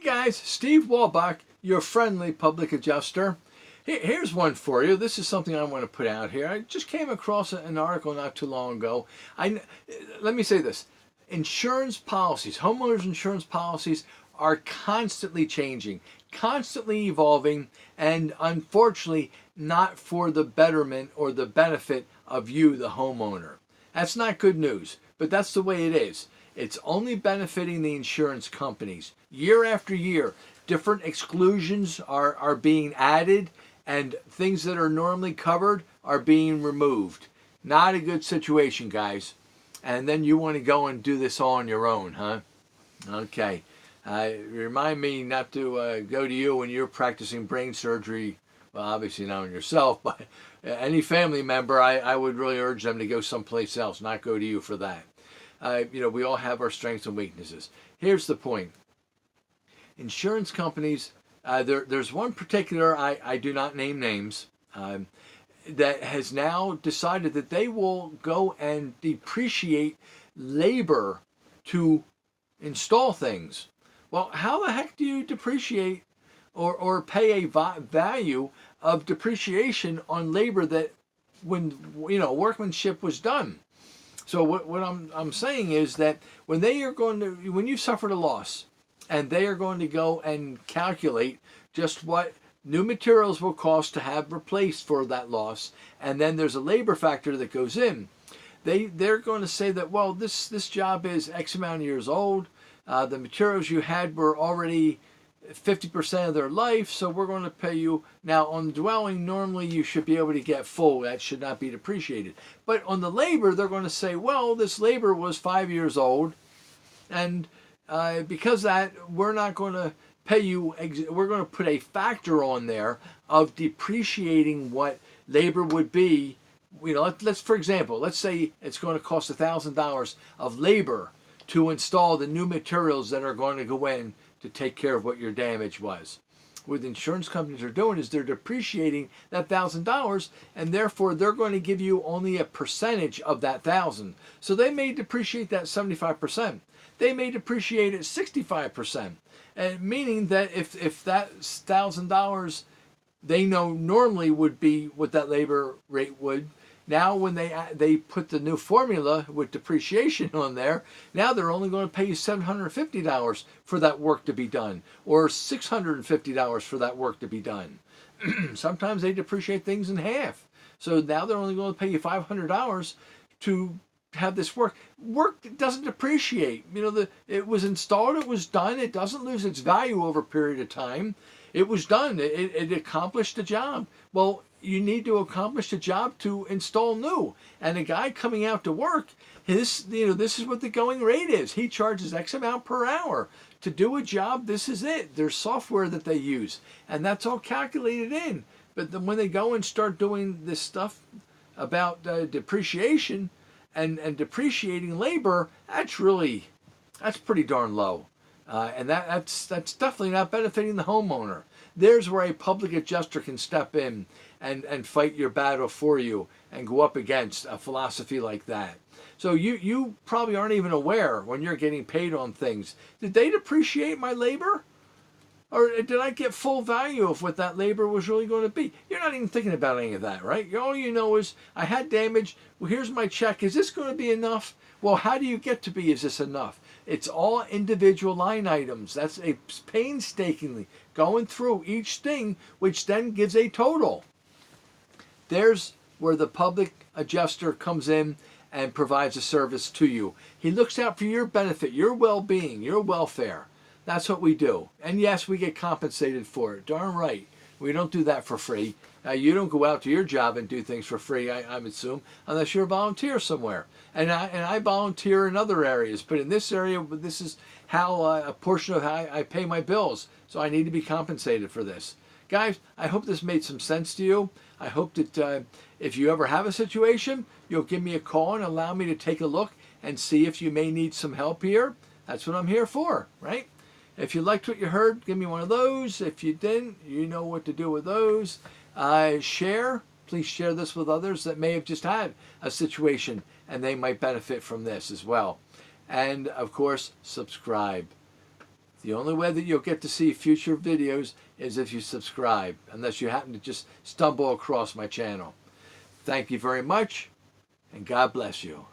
guys, Steve Wolbach, your friendly public adjuster. Here's one for you. This is something I want to put out here. I just came across an article not too long ago. Let me say this. Insurance policies, homeowners insurance policies are constantly changing, constantly evolving, and unfortunately not for the betterment or the benefit of you, the homeowner. That's not good news, but that's the way it is. It's only benefiting the insurance companies. Year after year, different exclusions are being added, and things that are normally covered are being removed. Not a good situation, guys. And then you want to go and do this all on your own, huh? Okay. Remind me not to go to you when you're practicing brain surgery. Well, obviously not on yourself, but any family member, I would really urge them to go someplace else, not go to you for that. We all have our strengths and weaknesses. Here's the point. Insurance companies, there's one particular, I do not name names, that has now decided that they will go and depreciate labor to install things. Well, how the heck do you depreciate or pay a value of depreciation on labor that when workmanship was done? So what I'm saying is that when you've suffered a loss, and they are going to go and calculate just what new materials will cost to have replaced for that loss, and then there's a labor factor that goes in. They're going to say that, well, this job is X amount of years old. The materials you had were already 50% of their life, so we're going to pay you. Now, on the dwelling, normally you should be able to get full. That should not be depreciated. But on the labor, they're going to say, well, this labor was 5 years old, and because that, we're not going to pay you, we're going to put a factor on there of depreciating what labor would be. Let's for example, let's say it's going to cost $1,000 of labor to install the new materials that are going to go in to take care of what your damage was. What the insurance companies are doing is they're depreciating that $1,000, and therefore they're going to give you only a percentage of that $1,000. So they may depreciate that 75%. They may depreciate it 65%, and meaning that if that $1,000 they know normally would be what that labor rate would, now when they put the new formula with depreciation on there, now they're only going to pay you $750 for that work to be done, or $650 for that work to be done. Sometimes they depreciate things in half. So now they're only going to pay you $500 to have this work. Work doesn't depreciate. It was installed, it was done. It doesn't lose its value over a period of time. It was done. It accomplished the job. Well, you need to accomplish the job to install new. And a guy coming out to work, this is what the going rate is. He charges X amount per hour to do a job. This is it. There's software that they use, and that's all calculated in. But then when they go and start doing this stuff about depreciation and depreciating labor, that's pretty darn low. And that's definitely not benefiting the homeowner. There's where a public adjuster can step in and fight your battle for you and go up against a philosophy like that. So you probably aren't even aware when you're getting paid on things. Did they depreciate my labor? Or did I get full value of what that labor was really going to be? You're not even thinking about any of that, right? All you know is, I had damage. Well, here's my check. Is this going to be enough? Well, how do you get to be, is this enough? It's all individual line items. That's a painstakingly going through each thing, which then gives a total. There's where the public adjuster comes in and provides a service to you. He looks out for your benefit, your well-being, your welfare. That's what we do. And yes, we get compensated for it. Darn right. We don't do that for free. You don't go out to your job and do things for free, I assume, unless you're a volunteer somewhere. And I volunteer in other areas. But in this area, this is how a portion of how I pay my bills. So I need to be compensated for this. Guys, I hope this made some sense to you. I hope that if you ever have a situation, you'll give me a call and allow me to take a look and see if you may need some help here. That's what I'm here for, right? If you liked what you heard, give me one of those. If you didn't, you know what to do with those. Share. Please share this with others that may have just had a situation and they might benefit from this as well. And, of course, subscribe. The only way that you'll get to see future videos is if you subscribe, unless you happen to just stumble across my channel. Thank you very much, and God bless you.